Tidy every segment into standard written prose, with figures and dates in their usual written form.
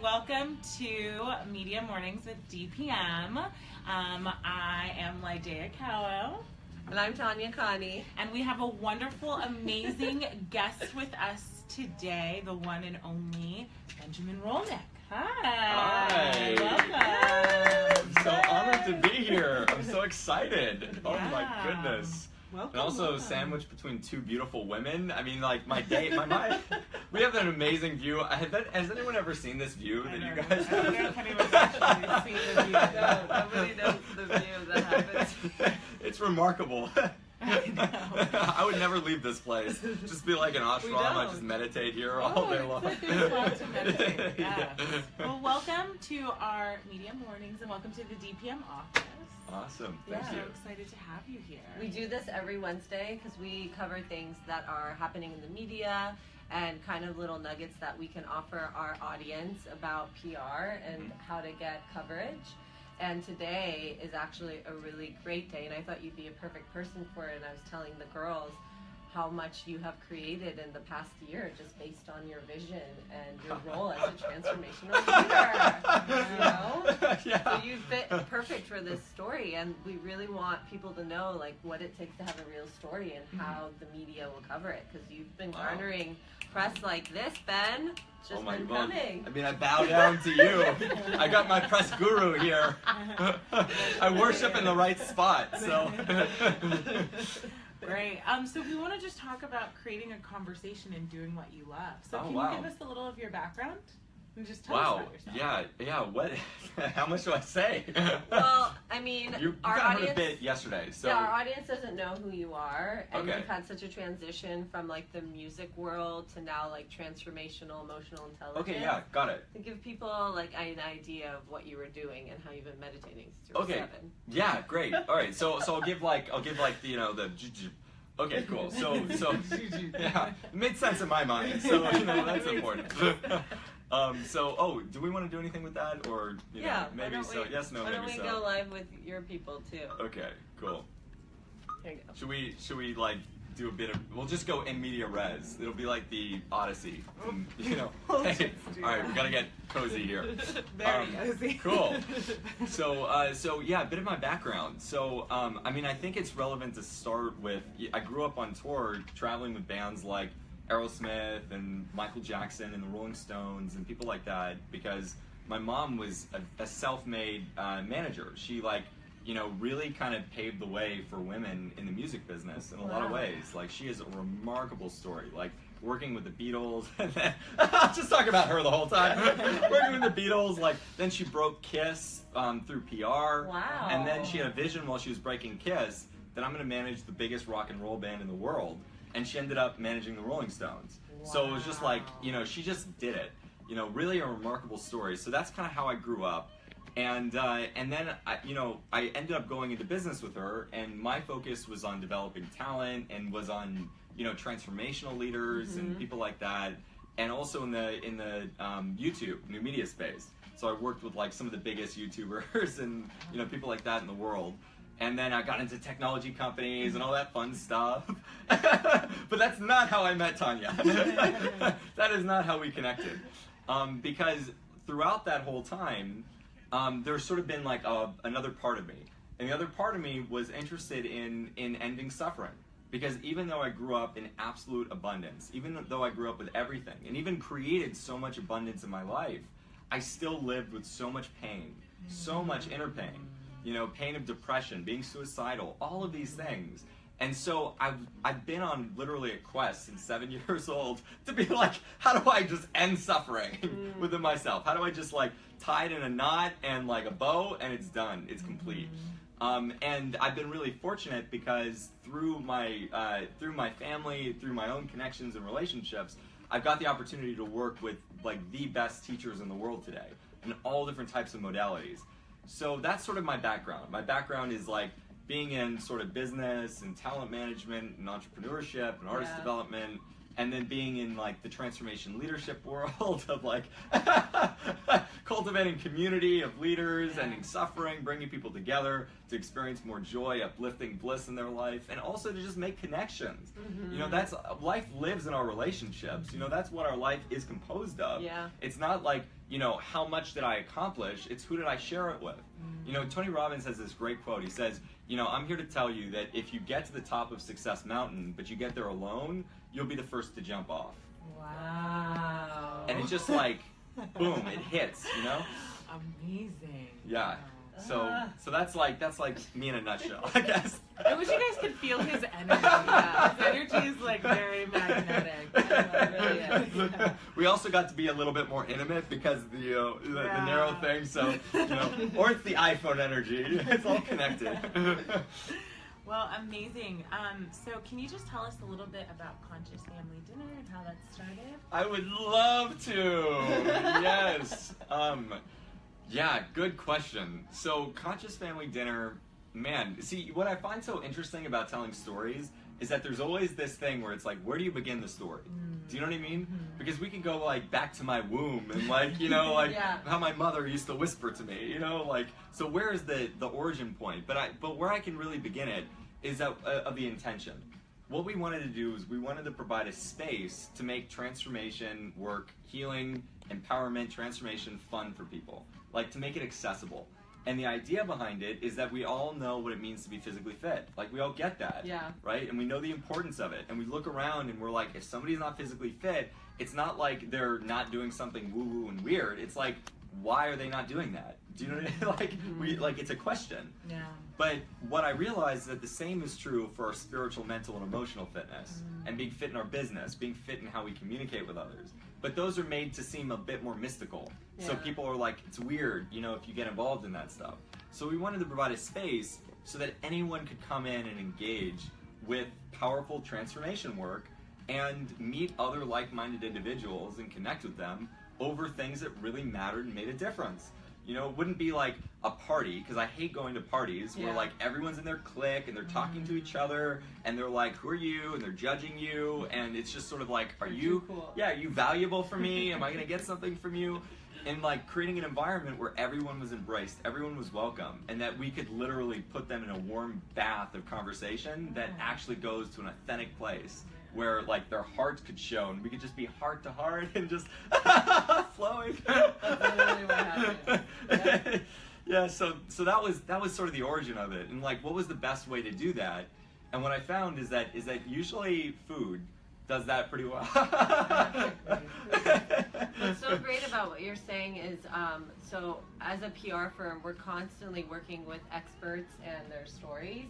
Welcome to Media Mornings with DPM. I am Lydea Cowo. And I'm Tanya Connie. And we have a wonderful, amazing guest with us today, the one and only Benjamin Rolnik. Hi. Welcome. I'm so honored to be here. I'm so excited. Oh my goodness. Welcome, and also sandwiched between two beautiful women. I mean, like my mind. We have an amazing view. Has anyone ever seen this view that you guys have? I don't know if anyone's actually seen the view. No, nobody knows the view that happens. It's remarkable. I would never leave this place. Just be like an ashram. I just meditate here all day long. It's a good spot to meditate. Yeah. Well, welcome to our Media Mornings and welcome to the DPM office. Awesome. Thank you. you. So excited to have you here. We do this every Wednesday because we cover things that are happening in the media and kind of little nuggets that we can offer our audience about PR and how to get coverage. And today is actually a really great day, and I thought you'd be a perfect person for it. And I was telling the girls how much you have created in the past year just based on your vision and your role as a transformational leader. You know? Yeah. So you fit perfect for this story, and we really want people to know like what it takes to have a real story and how the media will cover it, because you've been garnering press like this, Ben. It's just been coming. I mean, I bow down to you. I got my press guru here. I worship in the right spot, so. Great. So we want to just talk about creating a conversation and doing what you love. So can you give us a little of your background? And just tell us about yourself. Yeah. What? How much do I say? Well, I mean, you our got audience, heard a bit yesterday, so yeah, our audience doesn't know who you are, and Okay. you've had such a transition from like the music world to now like transformational emotional intelligence. Okay, yeah, got it. To give people like an idea of what you were doing and how you've been meditating since you were 7. Yeah, great. All right, so I'll give like the Okay, cool. So yeah, it made sense in my mind. So that's important. Do we want to do anything with that, or maybe so? Yes, no, maybe so. Why don't we go live with your people too? Okay, cool. Here you go. Should we like do a bit of? We'll just go in media res. It'll be like the Odyssey. Hey, all right, we gotta get cozy here. Very cozy. Cool. So yeah, a bit of my background. So I mean, I think it's relevant to start with. I grew up on tour, traveling with bands like Aerosmith and Michael Jackson and the Rolling Stones and people like that, because my mom was a self-made manager. She really kind of paved the way for women in the music business in a lot of ways. Like, she has a remarkable story. Like, working with the Beatles, and then, I'll just talk about her the whole time. Working with the Beatles, then she broke Kiss through PR. Wow. And then she had a vision while she was breaking Kiss that I'm going to manage the biggest rock and roll band in the world. And she ended up managing the Rolling Stones. Wow. So it was just like, she just did it. Really a remarkable story. So that's kind of how I grew up. And then I ended up going into business with her, and my focus was on developing talent and was on transformational leaders and people like that, and also in the YouTube new media space. So I worked with like some of the biggest YouTubers and people like that in the world. And then I got into technology companies and all that fun stuff. But that's not how I met Tanya. That is not how we connected. Because throughout that whole time, there's sort of been like another part of me. And the other part of me was interested in ending suffering. Because even though I grew up in absolute abundance, even though I grew up with everything, and even created so much abundance in my life, I still lived with so much pain, so much inner pain. Pain of depression, being suicidal, all of these things. And so I've been on literally a quest since 7 years old to be like, how do I just end suffering within myself? How do I just like tie it in a knot and like a bow, and it's done, it's complete. And I've been really fortunate because through my family, through my own connections and relationships, I've got the opportunity to work with like the best teachers in the world today in all different types of modalities. So that's sort of my background. My background is like being in sort of business and talent management and entrepreneurship and artist development and then being in like the transformation leadership world of like cultivating community of leaders, ending suffering, bringing people together to experience more joy, uplifting bliss in their life, and also to just make connections. You know, that's life lives in our relationships. You know, that's what our life is composed of. Yeah. It's not like, you know, how much did I accomplish? It's who did I share it with? You know, Tony Robbins has this great quote. He says, you know, I'm here to tell you that if you get to the top of Success Mountain, but you get there alone, you'll be the first to jump off. Wow. And it's just like, boom, it hits, you know? Amazing. Yeah. So that's like me in a nutshell, I guess. I wish you guys could feel his energy. Yeah. His energy is like very magnetic. It really is. Yeah. We also got to be a little bit more intimate because the narrow thing. So you know, or it's the iPhone energy. It's all connected. Well, amazing. So can you just tell us a little bit about Conscious Family Dinner and how that started? I would love to. Yes. Yeah, good question. So Conscious Family Dinner, man, see, what I find so interesting about telling stories is that there's always this thing where it's like, where do you begin the story? Do you know what I mean? Because we can go like back to my womb and like, you know, like how my mother used to whisper to me, you know, like, so where is the origin point? But where I can really begin it is of the intention. What we wanted to do is we wanted to provide a space to make transformation work, healing, empowerment, transformation fun for people. Like to make it accessible. And the idea behind it is that we all know what it means to be physically fit. Like we all get that, right? And we know the importance of it. And we look around and we're like, if somebody's not physically fit, it's not like they're not doing something woo-woo and weird. It's like, why are they not doing that? Do you know what I mean? Like it's a question. Yeah. But what I realized is that the same is true for our spiritual, mental, and emotional fitness, and being fit in our business, being fit in how we communicate with others. But those are made to seem a bit more mystical. So people are like, it's weird, you know, if you get involved in that stuff. So we wanted to provide a space so that anyone could come in and engage with powerful transformation work and meet other like-minded individuals and connect with them over things that really mattered and made a difference. You know, it wouldn't be like a party, because I hate going to parties where like everyone's in their clique and they're talking to each other and they're like, who are you? And they're judging you, and it's just sort of like, are you valuable for me? Am I going to get something from you? And like creating an environment where everyone was embraced, everyone was welcome, and that we could literally put them in a warm bath of conversation that actually goes to an authentic place where like their hearts could show, and we could just be heart to heart and just flowing. That's literally what happened. Yeah, so that was sort of the origin of it, and like what was the best way to do that? And what I found is that usually food does that pretty well. What's so great about what you're saying is, so as a PR firm, we're constantly working with experts and their stories.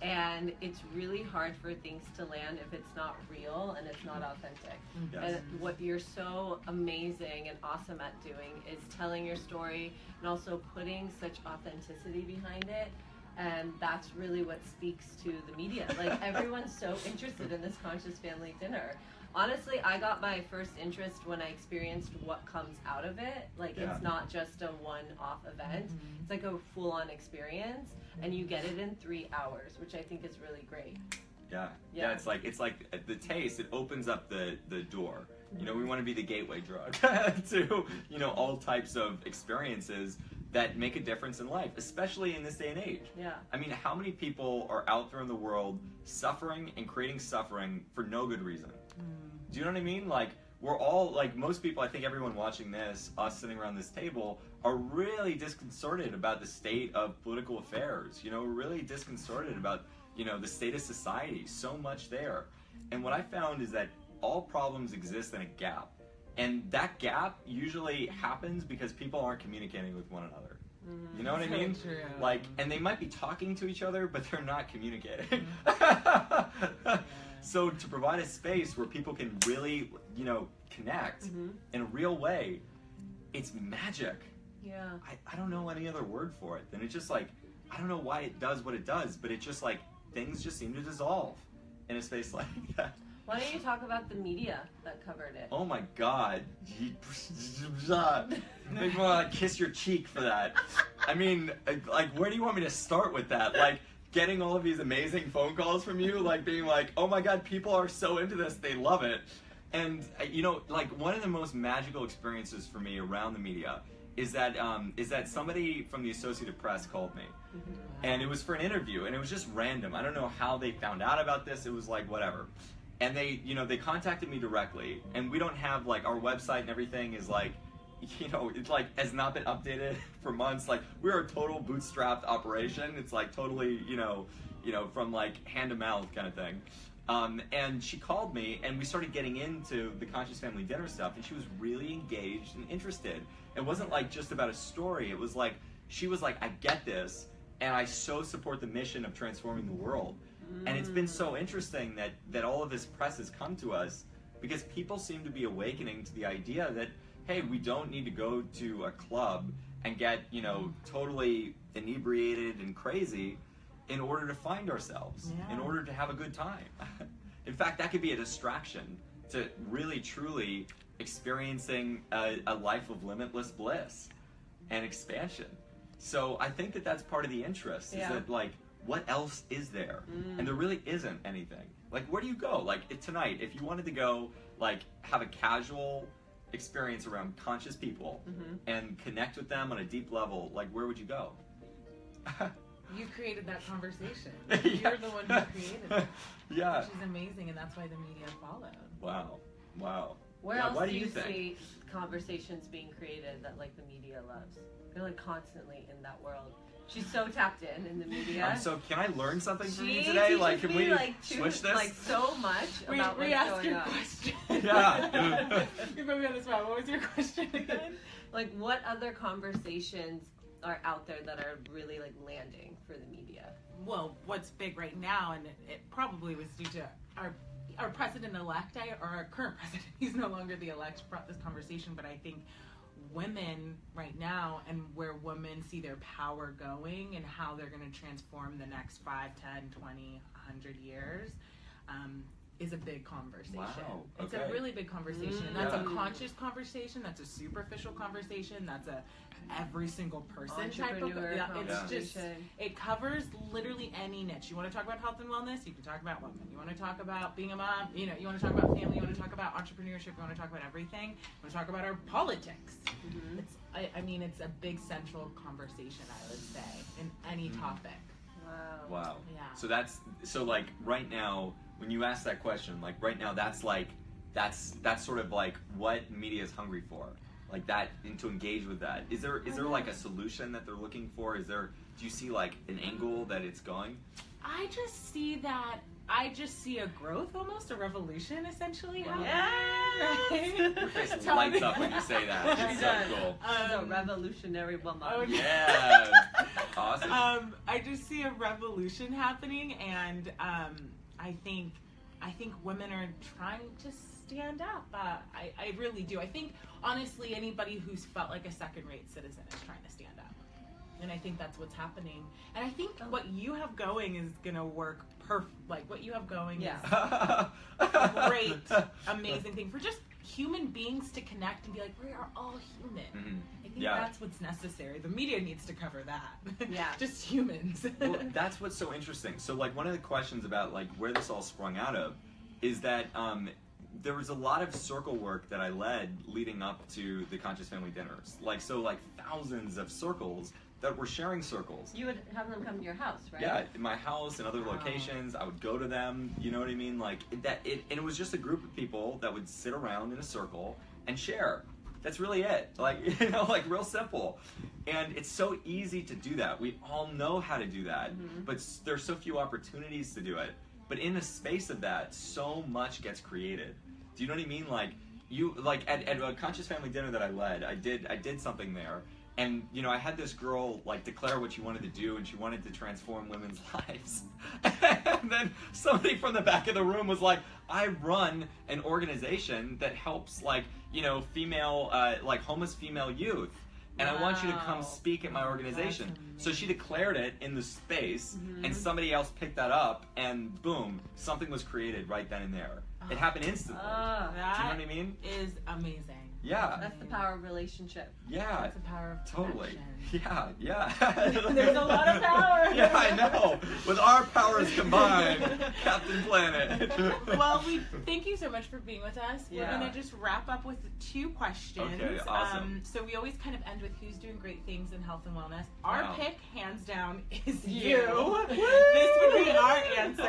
And it's really hard for things to land if it's not real and it's not authentic. Yes. And what you're so amazing and awesome at doing is telling your story and also putting such authenticity behind it. And that's really what speaks to the media. Like everyone's so interested in this Conscious Family Dinner. Honestly, I got my first interest when I experienced what comes out of it. Like it's not just a one-off event. It's like a full-on experience, and you get it in 3 hours, which I think is really great. Yeah. It's like the taste. It opens up the door. You know, we want to be the gateway drug to all types of experiences that make a difference in life, especially in this day and age. Yeah. I mean, how many people are out there in the world suffering and creating suffering for no good reason? Do you know what I mean? Like, we're all, like, most people, I think everyone watching this, us sitting around this table, are really disconcerted about the state of political affairs. You know, we're really disconcerted about, the state of society. So much there. And what I found is that all problems exist in a gap. And that gap usually happens because people aren't communicating with one another. You know what I mean? True. Like, and they might be talking to each other, but they're not communicating. So to provide a space where people can really, connect in a real way, it's magic. Yeah. I don't know any other word for it. And it's just like, I don't know why it does what it does, but it's just like, things just seem to dissolve in a space like that. Why don't you talk about the media that covered it? Oh my God. Make me want to kiss your cheek for that. I mean, like, where do you want me to start with that? Like, getting all of these amazing phone calls from you, like being like, oh my God, people are so into this, they love it. And you know, like one of the most magical experiences for me around the media is that somebody from the Associated Press called me, and it was for an interview, and it was just random. I don't know how they found out about this. It was like whatever, and they contacted me directly, and we don't have like our website and everything is like, you know, it's like has not been updated for months. Like we're a total bootstrapped operation. It's like totally, you know, from like hand to mouth kind of thing. And she called me, and we started getting into the Conscious Family Dinner stuff, and she was really engaged and interested. It wasn't like just about a story. It was like, she was like, I get this, and I so support the mission of transforming the world. And it's been so interesting that all of this press has come to us because people seem to be awakening to the idea that, hey, we don't need to go to a club and get, you know, totally inebriated and crazy in order to find ourselves, in order to have a good time. In fact, that could be a distraction to really, truly experiencing a life of limitless bliss and expansion. So I think that that's part of the interest, is that like, what else is there? And there really isn't anything. Like, where do you go? Like tonight, if you wanted to go, like, have a casual experience around conscious people and connect with them on a deep level, like, where would you go? You created that conversation. You're the one who created it. Yeah. Which is amazing, and that's why the media followed. Wow. Wow. Where Yeah, else why do you think? see conversations being created that like the media loves? They're like constantly in that world. She's so tapped in the media. So can I learn something from you She today? teaches Like, can me, we like, switch this? like so much about We what's asked going your on. question. Yeah. You put me on the spot. What was your question again? Like, what other conversations are out there that are really like landing for the media? Well, what's big right now, and it probably was due to our president-elect, or our current president, he's no longer the elect, brought this conversation, but I think women right now and where women see their power going and how they're going to transform the next 5, 10, 20, 100 years is a big conversation. Wow. It's Okay. a really big conversation. And that's Yeah. a conscious conversation. That's a superficial conversation. That's a every single person type of, Entrepreneur it's just, conversation. it covers literally any niche. You want to talk about health and wellness, you can talk about women. You want to talk about being a mom, you know, you want to talk about family, you want to talk about entrepreneurship, you want to talk about everything. You want to talk about our politics. It's, I mean, it's a big central conversation, I would say, in any topic. Wow. Wow. Yeah. So like right now, when you ask that question, like right now, that's sort of like what media is hungry for, like that, and to engage with that. Is there like a solution that they're looking for? Do you see like an angle that it's going? I just see a growth, almost a revolution, essentially. Wow. Happening. Your face lights up when you say that. She It's does. so cool. She's a revolutionary woman. Oh, Yeah. Awesome. I just see a revolution happening, and I think women are trying to stand up. I really do. I think, honestly, anybody who's felt like a second-rate citizen is trying to stand up. And I think that's what's happening. And I think what you have going is going to work perfect. Like, what you have going is a great, amazing thing for just human beings to connect and be like, we are all human. I think that's what's necessary. The media needs to cover that. Yeah. Just humans. Well, that's what's so interesting. So, like, one of the questions about, like, where this all sprung out of is that there was a lot of circle work that I led leading up to the Conscious Family Dinners. Like, thousands of circles that were sharing circles. You would have them come to your house, right? Yeah, in my house and other locations. I would go to them, you know what I mean? Like, and it was just a group of people that would sit around in a circle and share. That's really it. Like, you know, like real simple. And it's so easy to do that. We all know how to do that, but there's so few opportunities to do it. But in the space of that, so much gets created. Do you know what I mean? Like, at a Conscious Family Dinner that I led, I did something there. And, you know, I had this girl, like, declare what she wanted to do, and she wanted to transform women's lives. And then somebody from the back of the room was like, I run an organization that helps, like, you know, female, like, homeless female youth. And I want you to come speak at my organization. So she declared it in the space, and somebody else picked that up, and boom, something was created right then and there. It happened instantly. Do you know what I mean? Is amazing. Yeah. That's the power of relationship. Yeah. That's the power of Totally. connection. Yeah. There's a lot of power. Yeah, I know. With our powers combined, Captain Planet. Well, we thank you so much for being with us. Yeah. We're going to just wrap up with 2 questions. Okay, awesome. So we always kind of end with who's doing great things in health and wellness. Our Wow. pick, hands down, is You. you. This would be our answer.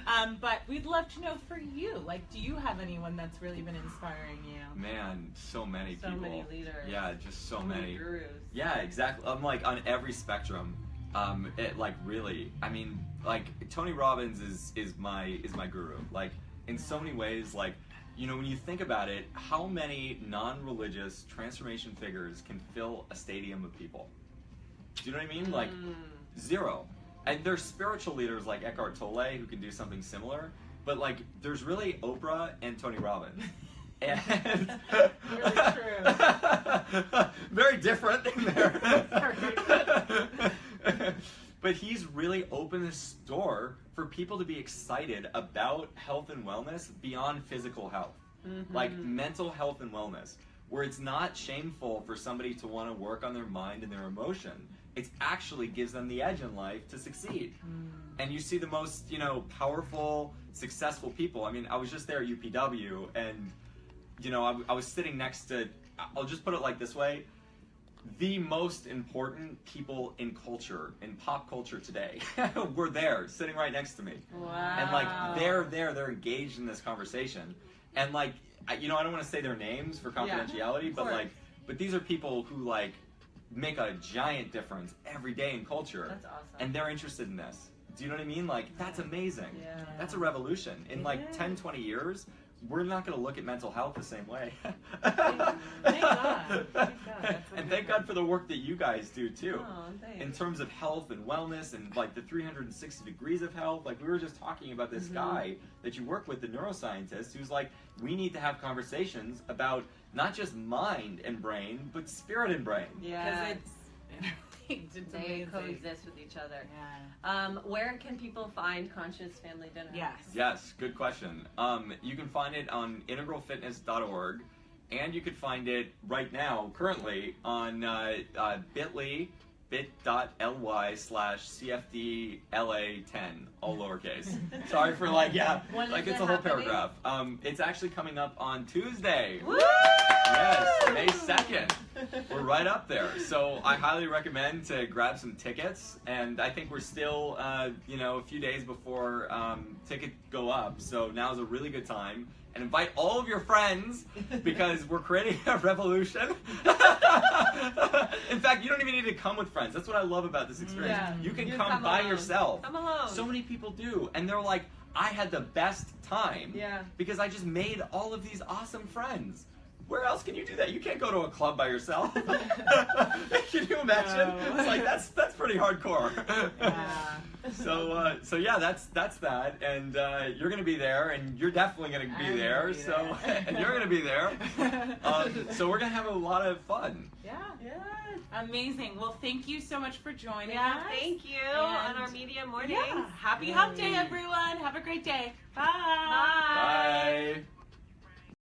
Awesome. But we'd love to know for you, like, do you have anyone that's really been inspiring you? Man, so many So people. many leaders. Yeah, just so many. gurus. Yeah, exactly. I'm like on every spectrum. It like really. I mean, like Tony Robbins is my guru. Like in so many ways. Like, you know, when you think about it, how many non-religious transformation figures can fill a stadium of people? Do you know what I mean? Like 0. And there's spiritual leaders like Eckhart Tolle who can do something similar. But like, there's really Oprah and Tony Robbins. And Really true. very different in there. But he's really opened this door for people to be excited about health and wellness beyond physical health. Like mental health and wellness, where it's not shameful for somebody to want to work on their mind and their emotion. It actually gives them the edge in life to succeed. And you see the most, you know, powerful, successful people. I mean, I was just there at UPW, and you know, I was sitting next to, I'll just put it like this way, the most important people in culture, in pop culture today, were there, sitting right next to me. Wow. And like, they're engaged in this conversation. And like, you know, I don't want to say their names for confidentiality, but like, but these are people who like make a giant difference every day in culture. That's awesome. And they're interested in this. Do you know what I mean? Like, that's amazing. Yeah. That's a revolution. In like 10, 20 years, we're not going to look at mental health the same way. Thank God. Thank God. And thank God for the work that you guys do too. Oh, thanks. In terms of health and wellness and like the 360 degrees of health. Like we were just talking about this guy that you work with, the neuroscientist, who's like, we need to have conversations about not just mind and brain, but spirit and brain. Yeah. Because it's They amazing. coexist with each other. Yeah. Where can people find Conscious Family Dinner? Yes. Yes, good question. You can find it on integralfitness.org, and you could find it right now, currently, on bit.ly/CFDLA10, all lowercase. Sorry for like, When like is it's it a whole happening? paragraph. It's actually coming up on Tuesday. Woo! Yes, May 2nd. We're right up there. So I highly recommend to grab some tickets. And I think we're still, you know, a few days before tickets go up. So now's a really good time. And invite all of your friends because we're creating a revolution. In fact, you don't even need to come with friends. That's what I love about this experience. Yeah. You can You come come by alone. yourself. Come alone. So many people do. And they're like, I had the best time Yeah. because I just made all of these awesome friends. Where else can you do that? You can't go to a club by yourself. Can you imagine? No. It's like that's pretty hardcore. Yeah. So yeah, that's that, and you're gonna be there, and you're definitely gonna be I'm there. gonna be So there. and you're gonna be there. So we're gonna have a lot of fun. Yeah. Yeah. Amazing. Well, thank you so much for joining Yeah, us. thank you And- on our media morning. Yeah. Happy Hump Day, everyone. Have a great day. Bye. Bye. Bye.